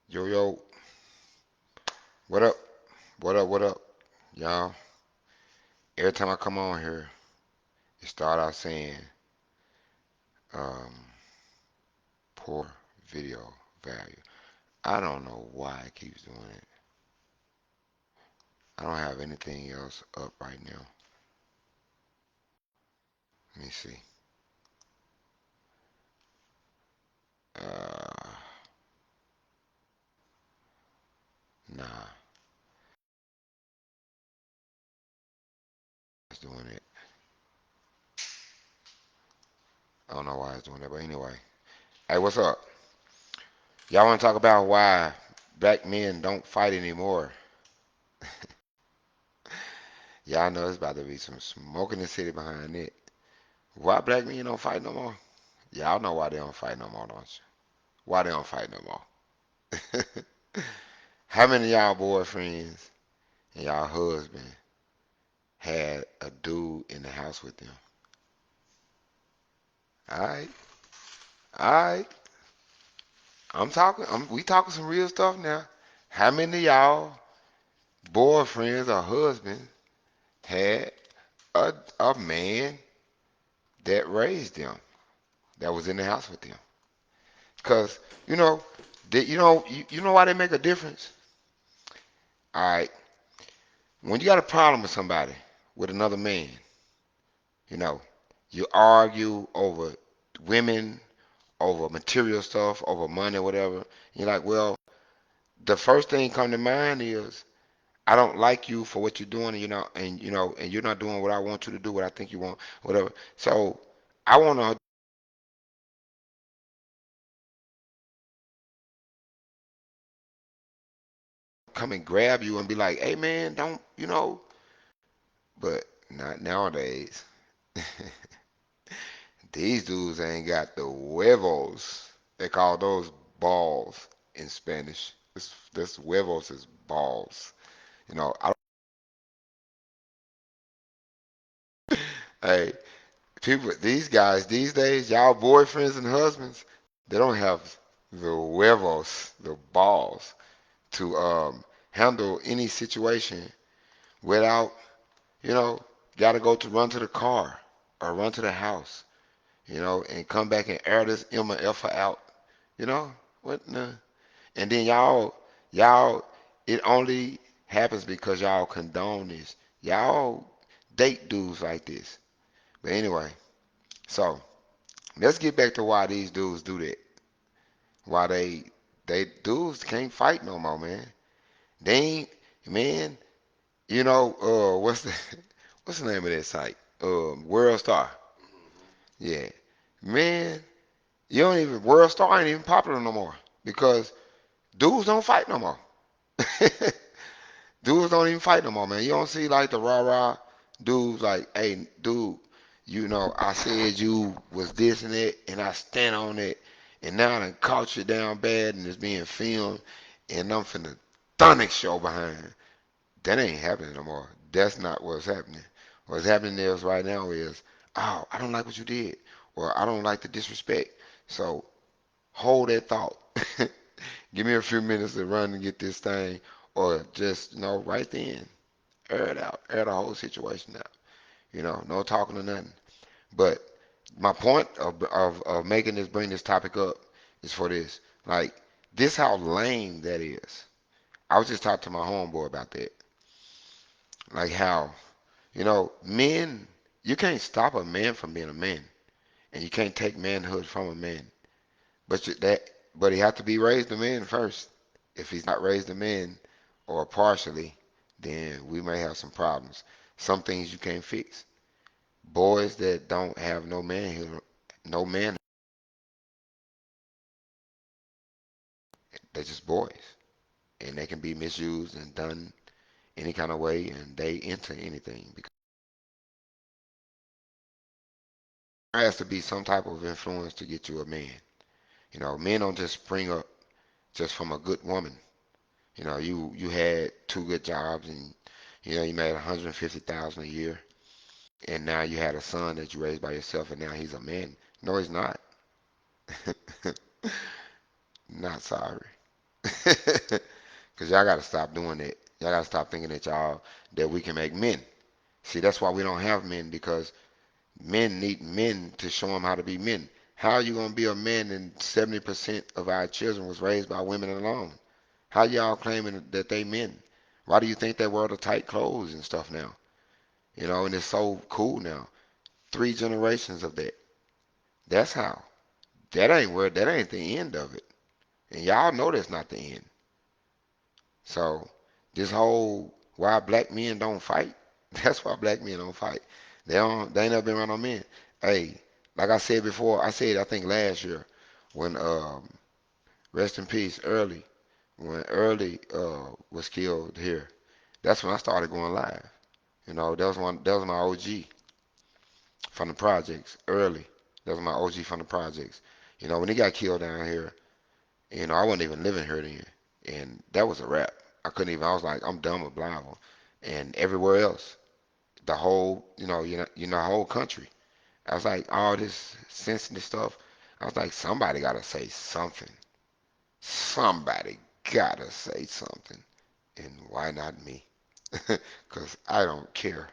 Yo, yo, what up? What up? What up? Y'all, every time I come on here, it start out saying, um, poor video value. I don't know why it keeps doing it. I don't have anything else up right now. Let me see. Uh, nah, it's doing it. I don't know why it's doing it, but anyway. Hey, what's up? Y'all want to talk about why black men don't fight anymore? Y'all know it's about to be some smoke in the city behind it. Why black men don't fight no more? Y'all know why they don't fight no more, don't you? Why they don't fight no more? How many of y'all boyfriends and y'all husband had a dude in the house with them? Alright, alright. We talking some real stuff now. How many of y'all boyfriends or husbands had a man that raised them, that was in the house with them? Cause you know, you know why they make a difference. All right, when you got a problem with somebody, with another man, you know, you argue over women, over material stuff, over money, whatever. You're like, well, the first thing come to mind is I don't like you for what you're doing, and you're not doing what I want you to do, what I think you want, whatever. So I want to come and grab you and be like, hey man, don't, but not nowadays. These dudes ain't got the huevos. They call those balls in Spanish. This huevos is balls. You know, hey, people, these guys these days, y'all boyfriends and husbands, they don't have the huevos, the balls to handle any situation without, you know, gotta go to run to the car or run to the house, and come back and air this Emma Effa out. You know what? Nah. And then y'all, it only happens because y'all condone this. Y'all date dudes like this. But anyway, so let's get back to why these dudes do that. Why they dudes can't fight no more, man. They ain't, man. What's the what's the name of that site? World Star. Yeah, man. You don't even World Star ain't even popular no more because dudes don't fight no more. Dudes don't even fight no more, man. You don't see like the rah rah dudes like, hey, dude, I said you was this and that, and I stand on it, and now I done caught you down bad, and it's being filmed, and I'm finna Thonic show behind. That ain't happening no more. That's not what's happening. What's happening is right now is, oh, I don't like what you did, or I don't like the disrespect. So hold that thought. Give me a few minutes to run and get this thing, or just, right then, air it out, air the whole situation out. No talking or nothing. But my point of making this, bring this topic up is for this. Like, this how lame that is. I was just talking to my homeboy about that. Like how, men, you can't stop a man from being a man, and you can't take manhood from a man. But but he have to be raised a man first. If he's not raised a man or partially, then we may have some problems. Some things you can't fix. Boys that don't have no manhood, no man, they're just boys, and they can be misused and done any kind of way, and they enter anything because there has to be some type of influence to get you a man. Men don't just spring up just from a good woman. You had two good jobs, and you made 150,000 a year, and now you had a son that you raised by yourself, and now he's a man. No, he's not. Not sorry. Cause y'all gotta stop doing that. Y'all gotta stop thinking that we can make men. See, that's why we don't have men because men need men to show them how to be men. How are you gonna be a man and 70% of our children was raised by women alone? How y'all claiming that they men? Why do you think they wear the tight clothes and stuff now? You know, and it's so cool now. 3 generations of that. That's how. That ain't the end of it. And y'all know that's not the end. So this whole why black men don't fight, that's why black men don't fight. They ain't never been around no men. Hey, like I said before, I said I think last year when rest in peace Early, when Early was killed here, that's when I started going live. You know, that was my OG from the projects, Early. That was my OG from the projects. You know, when he got killed down here, you know, I wasn't even living here then. And that was a wrap. I was like, I'm done with Blyville. And everywhere else, the whole, the whole country. I was like, all this sensitive stuff. I was like, somebody gotta say something. Somebody gotta say something. And why not me? Because I don't care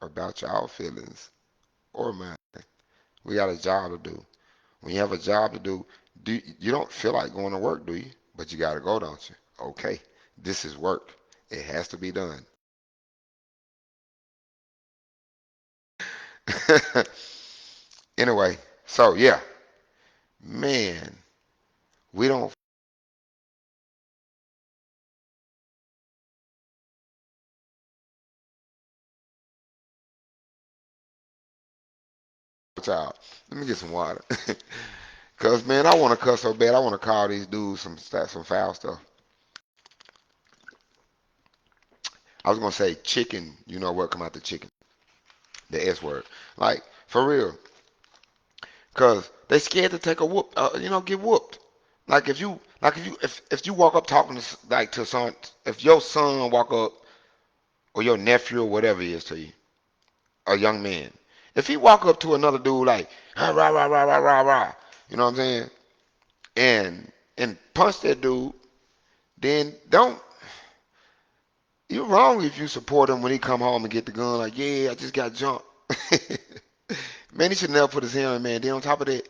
about y'all feelings or mine. We got a job to do. When you have a job to do, you don't feel like going to work, do you? But you got to go, don't you? Okay, this is work. It has to be done. Anyway, so yeah, man, we don't out. Let me get some water. Cause man, I want to cuss so bad. I want to call these dudes some foul stuff. I was gonna say chicken. You know what come out the chicken? The S word. Like for real. Cause they scared to take a whoop. Get whooped. If you walk up talking to son, if your son walk up or your nephew or whatever he is to you, a young man, if he walk up to another dude like "Ah, rah rah rah rah rah rah, you know what I'm saying, and punch that dude, then don't. You're wrong if you support him when he come home and get the gun like, yeah, I just got jumped. Man, he should never put his hand on man. Then on top of that,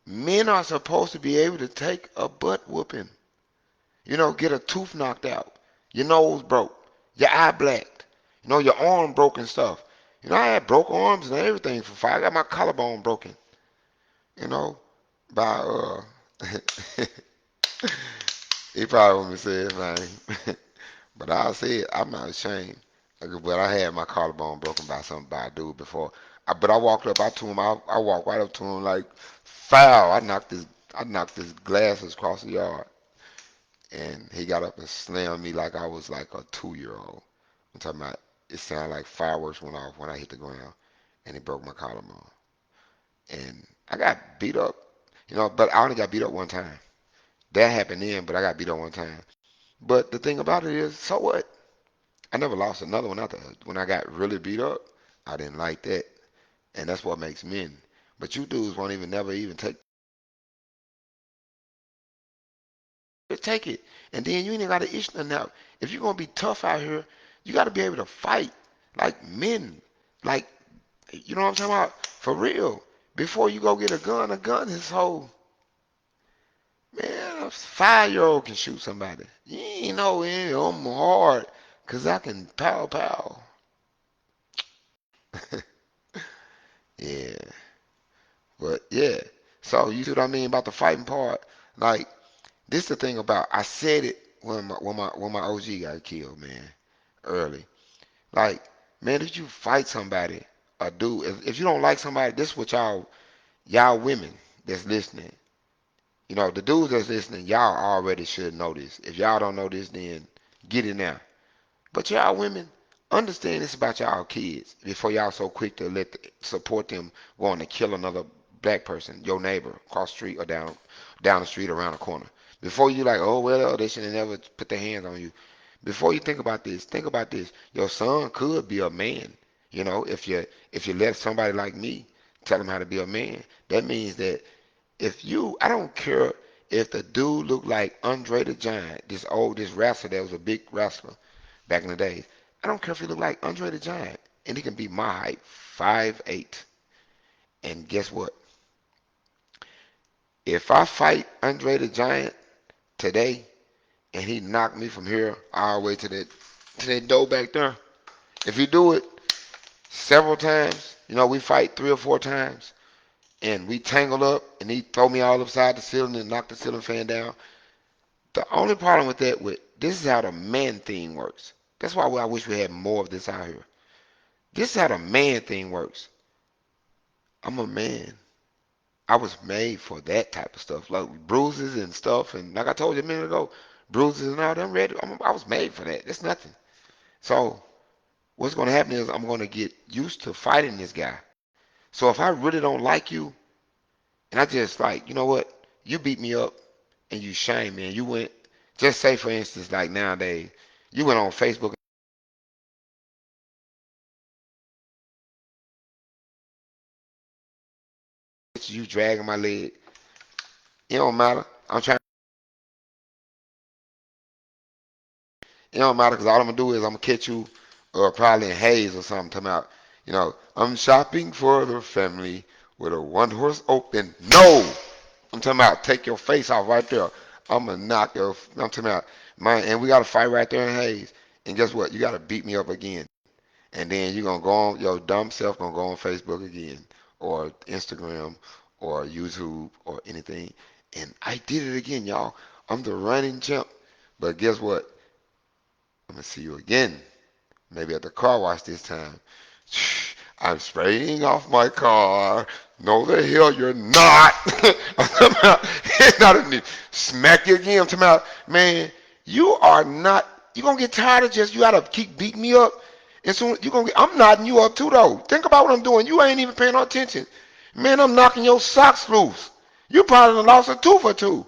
men are supposed to be able to take a butt whooping. Get a tooth knocked out, your nose broke, your eye blacked, your arm broke and stuff. I had broke arms and everything for fight. I got my collarbone broken, you know, by he probably wouldn't say his name. But I'll say it, I'm not ashamed. But I had my collarbone broken by a dude before. But I walked up, I walked right up to him like foul. I knocked his glasses across the yard. And he got up and slammed me like I was like a 2-year old. I'm talking about it sounded like fireworks went off when I hit the ground, and he broke my collarbone. And I got beat up, but I only got beat up one time. That happened then, but I got beat up one time. But the thing about it is, so what? I never lost another one after. When I got really beat up, I didn't like that, and that's what makes men. But you dudes won't even never even take it, and then you ain't got to issue nothing out. If you're gonna be tough out here, you got to be able to fight like men, like you know what I'm talking about for real. Before you go get a gun is so man. A 5-year-old can shoot somebody. You ain't know I'm hard, cause I can pow pow. Yeah, but yeah. So you see what I mean about the fighting part? Like this the thing about I said it when my OG got killed, man, early. Like, man, if you fight somebody, a dude, if you don't like somebody, this is what y'all women that's listening. The dudes that's listening, y'all already should know this. If y'all don't know this, then get it now. But y'all women, understand this about y'all kids before y'all so quick to support them going to kill another black person, your neighbor, across the street or down the street around the corner. Before you like, oh well, they should have never put their hands on you. Before you think about this. Your son could be a man. If you let somebody like me tell him how to be a man, that means that if you, I don't care if the dude looked like Andre the Giant, this wrestler that was a big wrestler back in the day, I don't care if he looked like Andre the Giant, and he can be my height, 5'8". And guess what? If I fight Andre the Giant today, and he knocked me from here all the way to that door back there, if he do it several times, we fight 3 or 4 times, and we tangle up, and he throw me all upside the ceiling and knock the ceiling fan down. The only problem with that, this is how the man thing works. That's why I wish we had more of this out here. This is how the man thing works. I'm a man. I was made for that type of stuff, like bruises and stuff, and like I told you a minute ago, bruises and all that. I was made for that. It's nothing. So what's going to happen is I'm going to get used to fighting this guy. So if I really don't like you, and I just like, you know what, you beat me up and you shame me, and you went, just say for instance, like nowadays, you went on Facebook, you dragging my leg. It don't matter. It don't matter because all I'm gonna do is I'm gonna catch you, probably in Hayes or something. Talking about, I'm shopping for the family with a one horse open. No, I'm talking about take your face off right there. I'm gonna knock your. I'm talking about and we gotta fight right there in Hayes. And guess what? You gotta beat me up again, and then you're gonna go on your dumb self gonna go on Facebook again, or Instagram, or YouTube, or anything. And I did it again, y'all. I'm the running champ. But guess what? I'm gonna see you again. Maybe at the car wash this time. I'm spraying off my car. No, the hell you're not. I'm talking about, not a, smack you again. I'm talking about, man, you are not. You're gonna get tired of just. You gotta keep beating me up. And soon you gonna get. I'm knotting you up too, though. Think about what I'm doing. You ain't even paying no attention. Man, I'm knocking your socks loose. You probably done lost a tooth or two.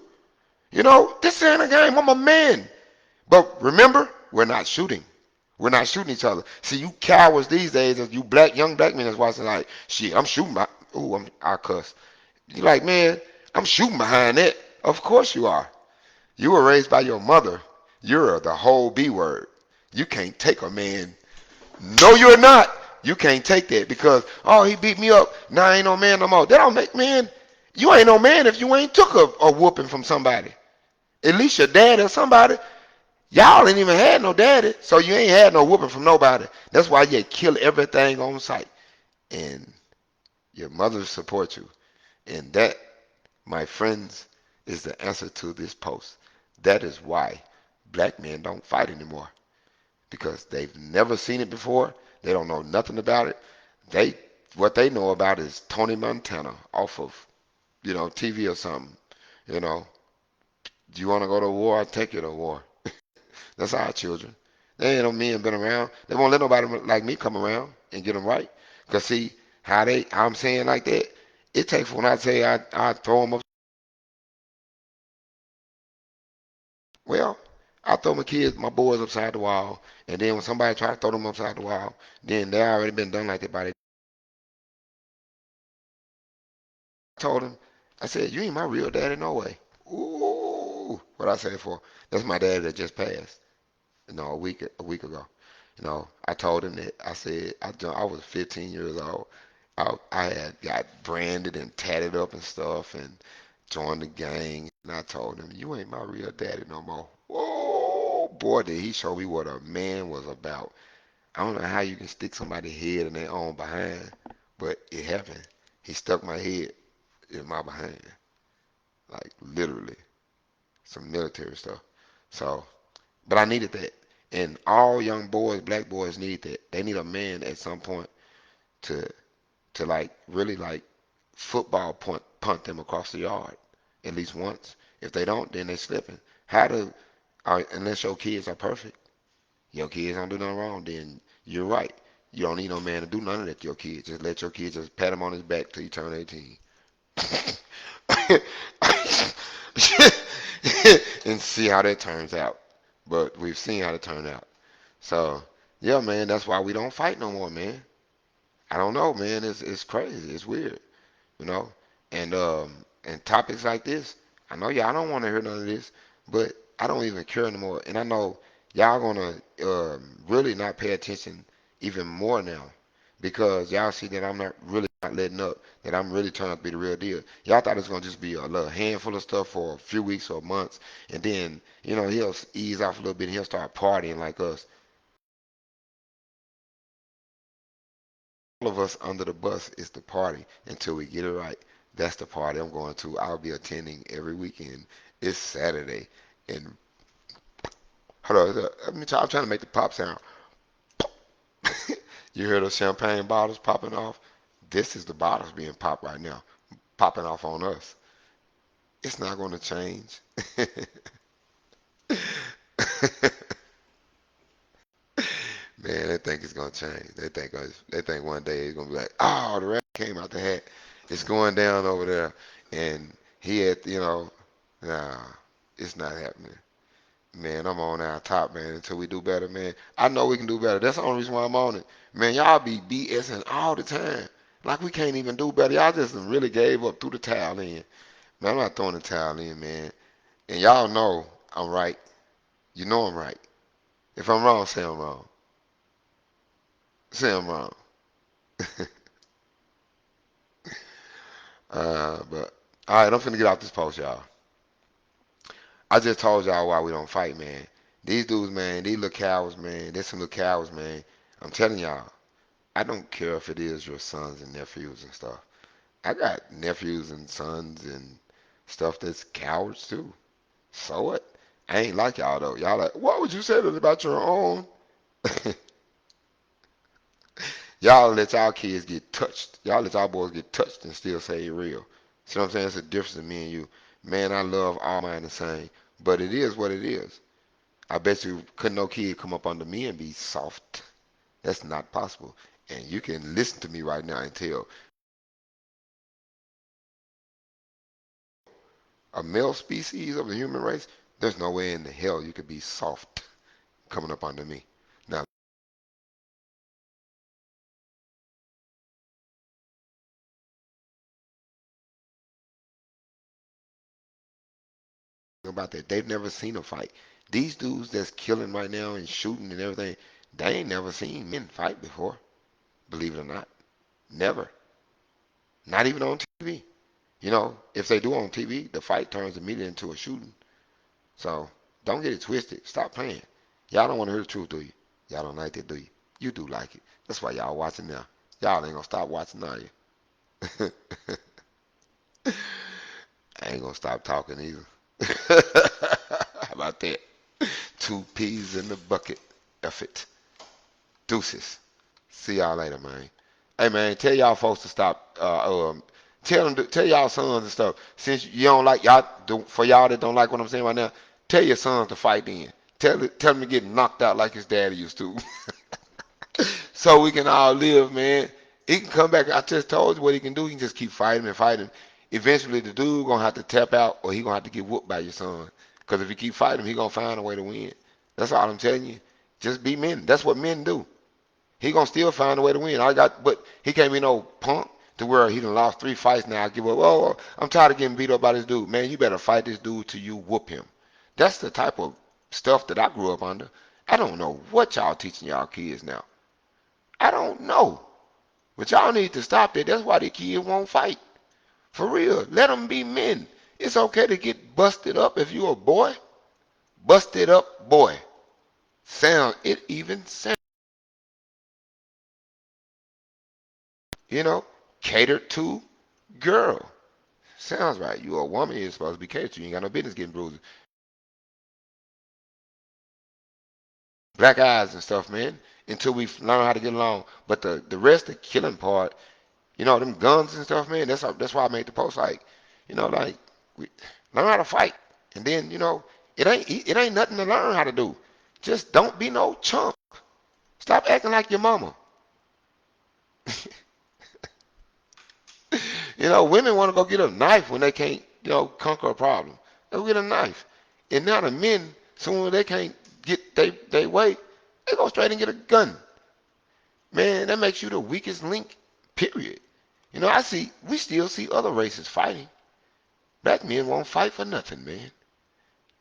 This ain't a game. I'm a man. But remember, we're not shooting. We're not shooting each other. See, you cowards these days, as you young black men is watching like, shit, I'm shooting my, ooh, I cuss. You're like, man, I'm shooting behind that. Of course you are. You were raised by your mother. You're the whole B word. You can't take a man. No, you're not. You can't take that because, oh, he beat me up. Now I ain't no man no more. That don't make, man, you ain't no man if you ain't took a whooping from somebody. At least your dad or somebody. Y'all ain't even had no daddy, so you ain't had no whooping from nobody. That's why you kill everything on sight. And your mother supports you. And that, my friends, is the answer to this post. That is why black men don't fight anymore. Because they've never seen it before. They don't know nothing about it. They what they know about is Tony Montana off of, TV or something. You know, do you want to go to war? I'll take you to war. That's our children. They ain't no men been around. They won't let nobody like me come around and get them right. Cause see how I'm saying like that. It takes when I say I throw them up. Well, I throw my boys upside the wall, and then when somebody try to throw them upside the wall, then they already been done like that by the. I told him, I said, you ain't my real daddy, no way. Ooh, what I say for? That's my daddy that just passed. A week ago. I told him that I was 15 years old. I had got branded and tatted up and stuff and joined the gang. And I told him, you ain't my real daddy no more. Whoa, boy, did he show me what a man was about. I don't know how you can stick somebody's head in their own behind, but it happened. He stuck my head in my behind, like literally, some military stuff. So, but I needed that. And all young boys, black boys need that. They need a man at some point to like really like football punt them across the yard at least once. If they don't, then they slipping. Unless your kids are perfect, your kids don't do nothing wrong, then you're right. You don't need no man to do none of that to your kids. Just let your kids just pat him on his back till you turn 18. And see how that turns out. But we've seen how it turned out. So, yeah, man, that's why we don't fight no more, man. I don't know, man. It's crazy. It's weird, you know. And topics like this, I know y'all don't want to hear none of this, but I don't even care anymore. And I know y'all gonna really not pay attention even more now because y'all see that I'm not really not letting up, that I'm really turning out to be the real deal. Y'all thought it was gonna just be a little handful of stuff for a few weeks or months, and then he'll ease off a little bit and he'll start partying like us. All of us under the bus is the party until we get it right. That's the party I'm going to. I'll be attending every weekend. It's Saturday, and hold on, I'm trying to make the pop sound. You hear those champagne bottles popping off? This is the bottles being popped right now, popping off on us. It's not going to change. Man, they think it's gonna change. They think one day it's gonna be like, oh, the rat came out the hat. It's going down over there, and he had, nah, it's not happening. Man, I'm on our top, man, until we do better, man. I know we can do better. That's the only reason why I'm on it. Man, y'all be BSing all the time. Like we can't even do better. Y'all just really gave up, threw the towel in. Man, I'm not throwing the towel in, man. And y'all know I'm right. You know I'm right. If I'm wrong, say I'm wrong. Say I'm wrong. But all right, I'm finna get off this post, y'all. I just told y'all why we don't fight, man. These dudes, man, these little cowards, man. They're some little cowards, man. I'm telling y'all, I don't care if it is your sons and nephews and stuff. I got nephews and sons and stuff that's cowards too. So what? I ain't like y'all though. Y'all like, what would you say that about your own? Y'all let y'all kids get touched. Y'all let y'all boys get touched and still say it real. See what I'm saying? It's a difference in me and you. Man, I love all mine the same. But it is what it is. I bet you couldn't no kid come up under me and be soft. That's not possible. And you can listen to me right now and tell a male species of the human race, there's no way in the hell you could be soft coming up under me. Now, about that, they've never seen a fight. These dudes that's killing right now and shooting and everything, they ain't never seen men fight before. Believe it or not. Never. Not even on TV. If they do on TV, the fight turns immediately into a shooting. So don't get it twisted. Stop playing. Y'all don't want to hear the truth, do you? Y'all don't like it, do you? You do like it. That's why y'all watching now. Y'all ain't gonna stop watching, are you? I ain't gonna stop talking either. How about that? Two peas in the bucket. F it. Deuces. See y'all later, man. Hey, man, tell y'all folks to stop. Tell y'all sons and stuff. Since you don't like y'all, for y'all that don't like what I'm saying right now, tell your sons to fight then. Tell them to get knocked out like his daddy used to, so we can all live, man. He can come back. I just told you what he can do. He can just keep fighting and fighting. Eventually, the dude gonna have to tap out, or he gonna have to get whooped by your son. Cause if you keep fighting, he gonna find a way to win. That's all I'm telling you. Just be men. That's what men do. He gonna still find a way to win. But he can't be no punk to where he done lost 3 fights now. I give up. Oh, I'm tired of getting beat up by this dude. Man, you better fight this dude till you whoop him. That's the type of stuff that I grew up under. I don't know what y'all teaching y'all kids now. I don't know. But y'all need to stop that. That's why the kids won't fight. For real. Let them be men. It's okay to get busted up if you a boy. Busted up boy. It even sound, you know, catered to girl. Sounds right. You a woman, you're supposed to be catered to. You ain't got no business getting bruises. Black eyes and stuff, man. Until we learn how to get along. But the rest, the killing part, them guns and stuff, man. That's why I made the post. Like, like we learn how to fight, and then it ain't nothing to learn how to do. Just don't be no chump. Stop acting like your mama. Women want to go get a knife when they can't, conquer a problem. They'll get a knife. And now the men, soon as they can't get they way, they go straight and get a gun. Man, that makes you the weakest link, period. We still see other races fighting. Black men won't fight for nothing, man.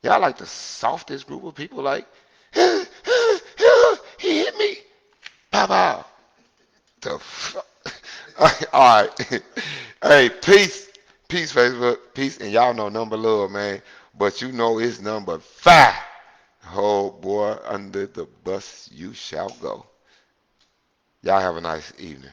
Y'all like the softest group of people. Like, he hit me. Pow pow. The fuck? All right. Hey, peace. Peace, Facebook. Peace. And y'all know number love, man. But you know it's number 5. Oh, boy, under the bus you shall go. Y'all have a nice evening.